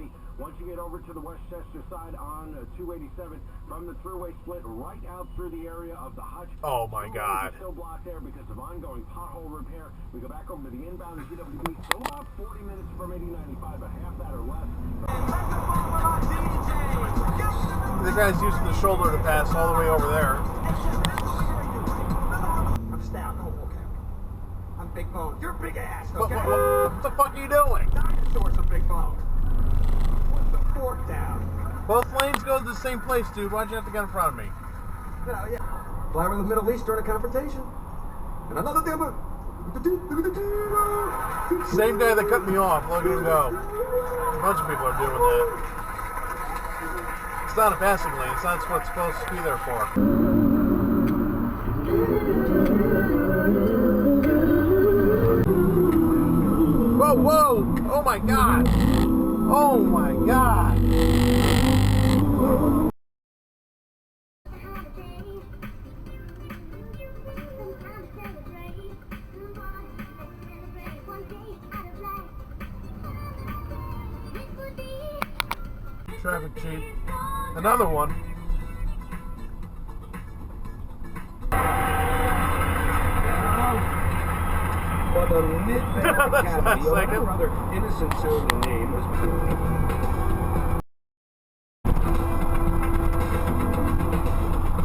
heavy. Once you get over to the Westchester side on 287, from the thruway split right out through the area of the Hutch. Oh my God. Still blocked there because of ongoing pothole repair. We go back over to the inbound GWB, still about 40 minutes from 8095, a half that or less. The guy's using the shoulder to pass all the way over there. I'm stout, no okay. I'm big bone. You're big ass, okay? What the fuck are you doing? Dinosaurs are big bone. Put the fork down. Both lanes go to the same place, dude. Why'd you have to get in front of me? Well, yeah. Fly over the Middle East during a confrontation. And another thing about... Same guy that cut me off. Look at him go. A bunch of people are doing that. It's not a passing lane. It's not what it's supposed to be there for. Whoa, whoa! Oh my God! Oh my God! Traffic chief. Another one. For the Mid-Vale Academy, or rather innocent sounding name was...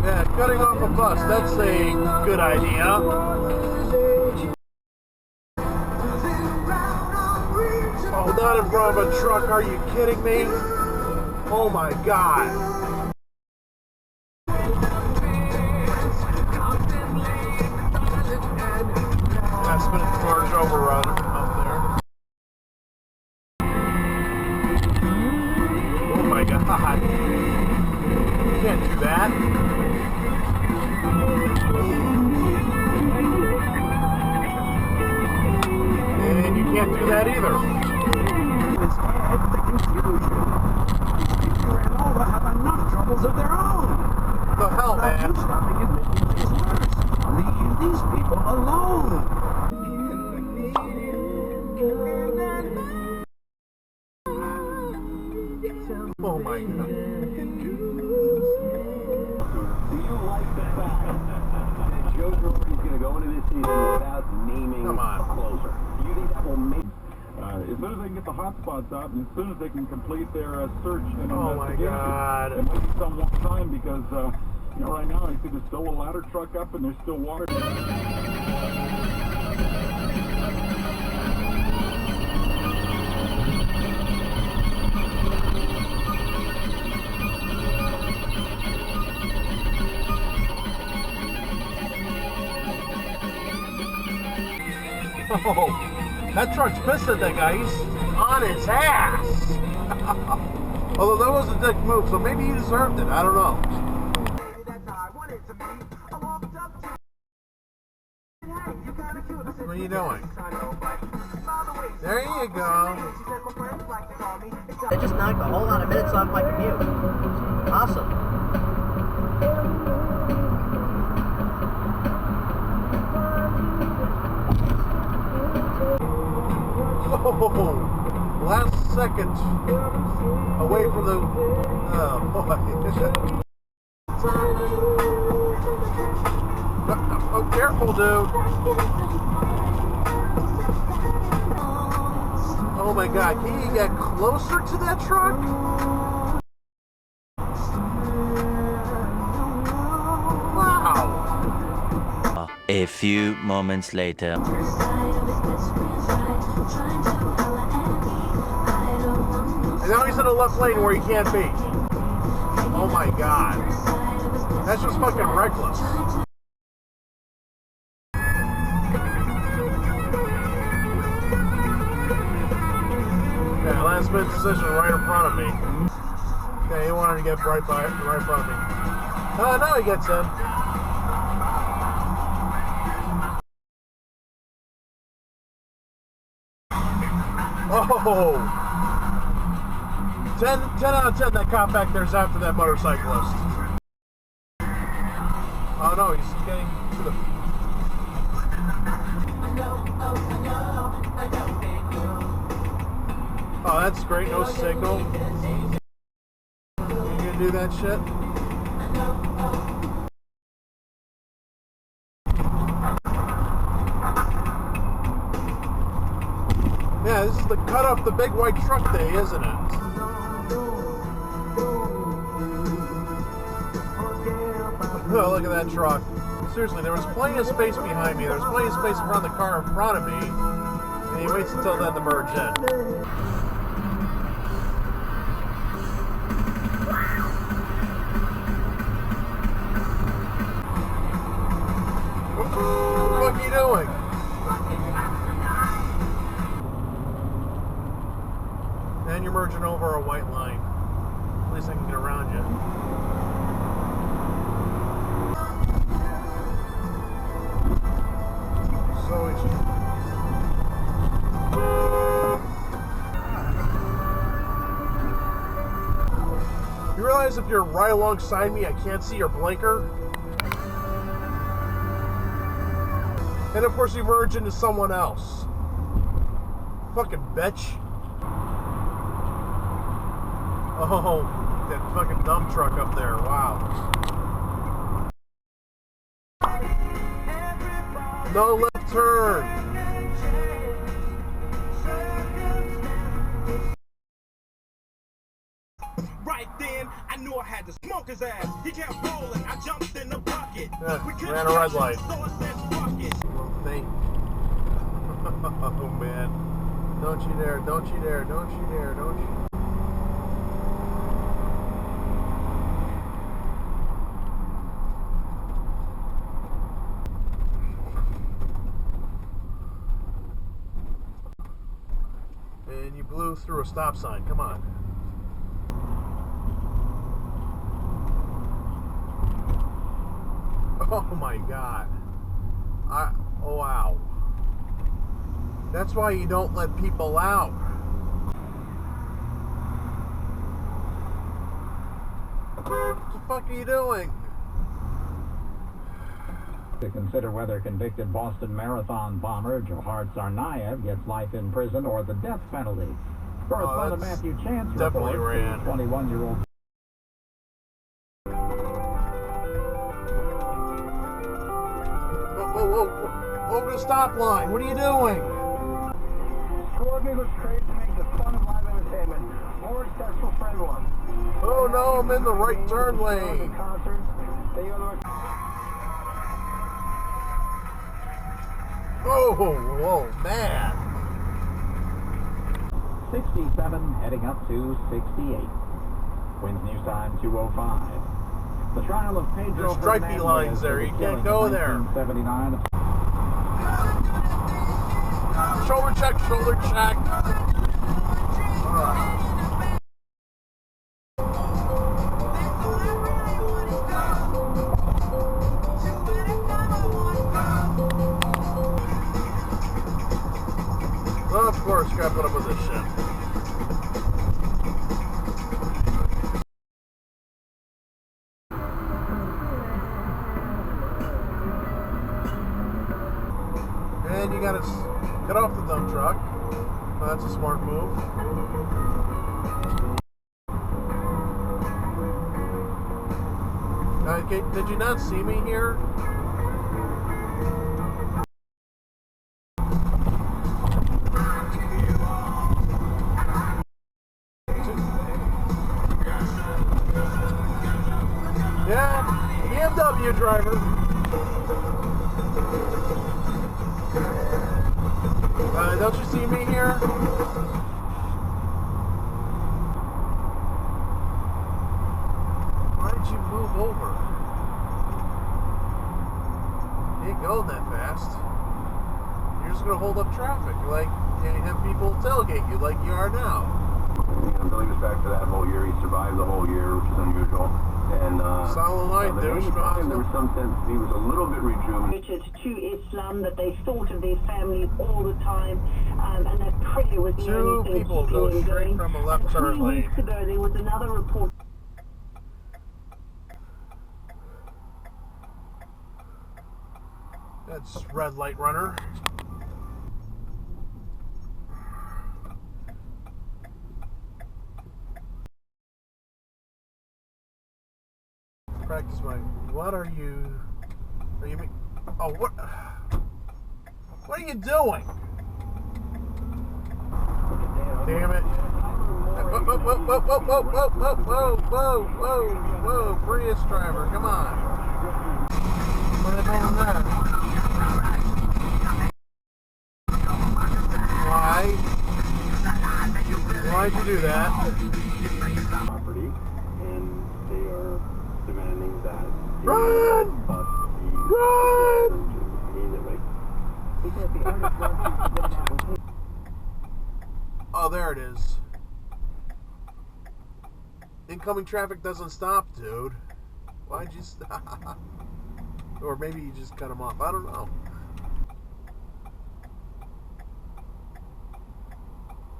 Yeah, cutting off a bus, that's a good idea. Oh, not in front of a truck, are you kidding me? Oh my God. That's been a large overrun out there. Oh my God. You can't do that. And you can't do that either. Have enough troubles of their own. The hell, man? Stopping and making things worse. Leave these people alone. Oh my God. Do you like the fact that Joe Girardi's going to go into this season without naming a closer? Do you think that will make... As soon as they can get the hot spots out, and as soon as they can complete their search and Oh my God. it might be some more time because, right now I see there's still a ladder truck up and there's still water. Oh, that truck's pissed at that guy. He's on his ass. Although that was a dick move, so maybe he deserved it. I don't know. What are you doing? There you go. They just knocked a whole lot of minutes off my commute. Awesome. Oh, last second away from the... Oh, boy. Oh, careful, dude. Oh, my God. Can you get closer to that truck? Wow. A few moments later. And now he's in a left lane where he can't be. Oh my God. That's just fucking reckless. Yeah, last minute decision right in front of me. Okay, he wanted to get right in front of me. Now he gets in. Oh! 10 out of 10 that cop back there's after that motorcyclist. Oh no, he's getting to the... Oh, that's great. No signal. You gonna do that shit? Yeah, this is the cut off the big white truck day, isn't it? Oh, look at that truck. Seriously, there was plenty of space behind me. There was plenty of space around the car in front of me. And he waits until then to merge in. What the fuck are you doing? And you're merging over a white line. At least I can get around you. So easy. You realize if you're right alongside me, I can't see your blinker? And of course you merge into someone else. Fucking bitch. Oh, that fucking dump truck up there, wow. No left turn. Right then, I knew I had to smoke his ass. He kept rolling, I jumped in the bucket. Ran a red light. Little thing. Oh man. Don't you dare, don't you dare, don't you dare, don't you. And you blew through a stop sign. Come on. Oh my God. Oh wow. That's why you don't let people out. What the fuck are you doing? To consider whether convicted Boston Marathon bomber Johar Tsarnaev gets life in prison or the death penalty. Correspondent Matthew Chance definitely ran. 21-year-old. Over the stop line. What are you doing? Courtney was created to make the fun of live entertainment more accessible for everyone. Oh no, I'm in the right turn lane. Oh, whoa, man. 67 heading up to 68. Winds news time 2:05. The trial of Pedro There's stripey lines there. You can't go there. 1979. Shoulder check, shoulder check. Well, of course, gotta put up with this shit. And you gotta get off the dump truck. Well, that's a smart move. Okay, did you not see me here? Yeah, BMW driver. Don't you see me here? Why did you move over? You ain't going that fast. You're just gonna hold up traffic. Like, and have people tailgate you like you are now. I'm going back to that whole year. He survived the whole year, which is unusual. And solid line, there was some sense he was a little bit rejuvenated to Islam, that they thought of their family all the time, and that prayer was the only thing people go straight from a left turn lane. 3 weeks ago, there was another report. That's red light runner. Practice my. What are you? Are you? Oh, what? What are you doing? Damn it! Whoa, whoa, whoa, whoa, whoa, whoa, whoa, whoa, whoa, whoa, whoa, whoa! Prius driver, come on! What are they doing there? Why? Why'd you do that? Property, and they are demanding that Run! Run! immediately. Oh, there it is. Incoming traffic doesn't stop, dude. Why'd you stop? Or maybe you just cut him off. I don't know.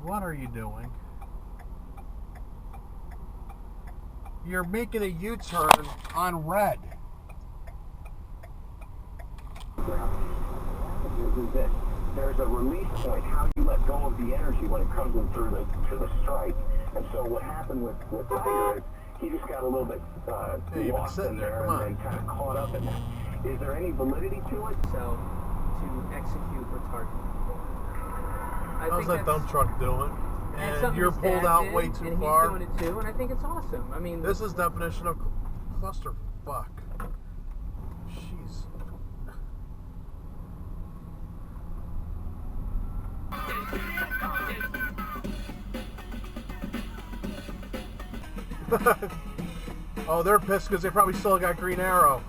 What are you doing? You're making a U-turn on red. There's a release point, how you let go of the energy when it comes in through the strike. And so what happened with Tiger is he just got a little bit lost in there and kind of caught up in that. Is there any validity to it? So, to execute retarded. How's that dump truck doing? And you're pulled out way too far. And he's doing it too, and I think it's awesome. I mean, this is definition of clusterfuck. Jeez. Oh, they're pissed because they probably still got Green Arrow.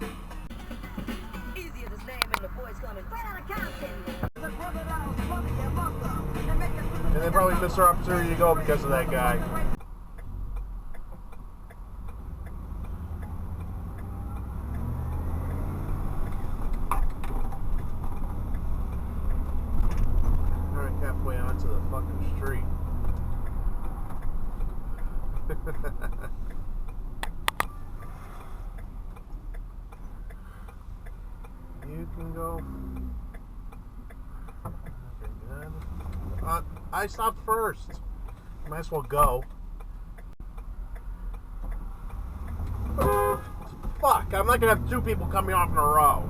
And they probably missed their opportunity to go because of that guy. Alright, halfway onto the fucking street. You can go. Okay, good. I stopped first. Might as well go. Fuck, I'm not gonna have two people coming off in a row.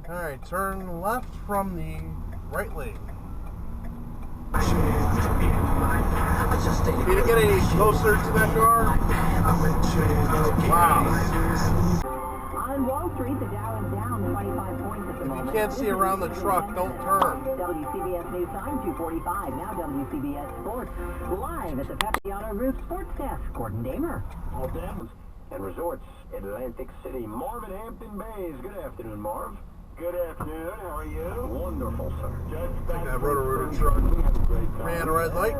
Alright, turn left from the right lane. Did you get any closer to that car? Wow. On Wall Street, the Dow is down 25 points at the moment. If you can't see around the truck, don't turn. WCBS News Time, 2:45. Now WCBS Sports. Live at the Papiano Roof Sports Desk. Gordon Damer. All dams and resorts in Atlantic City. Marv in Hampton Bays. Good afternoon, Marv. Good afternoon. How are you? Wonderful, sir. I think I rode a rooter truck. Ran a red light.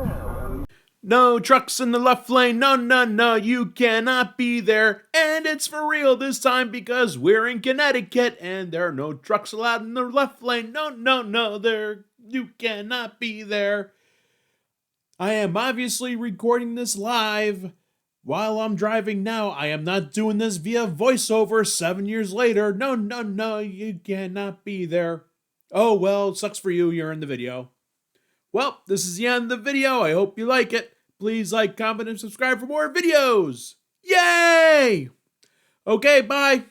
No trucks in the left lane, no, no, no, you cannot be there. And it's for real this time because we're in Connecticut and there are no trucks allowed in the left lane. No, no, no, you cannot be there. I am obviously recording this live while I'm driving now. I am not doing this via voiceover 7 years later. No, no, no, you cannot be there. Oh, well, it sucks for you, you're in the video. Well, this is the end of the video. I hope you like it. Please like, comment, and subscribe for more videos. Yay! Okay, bye.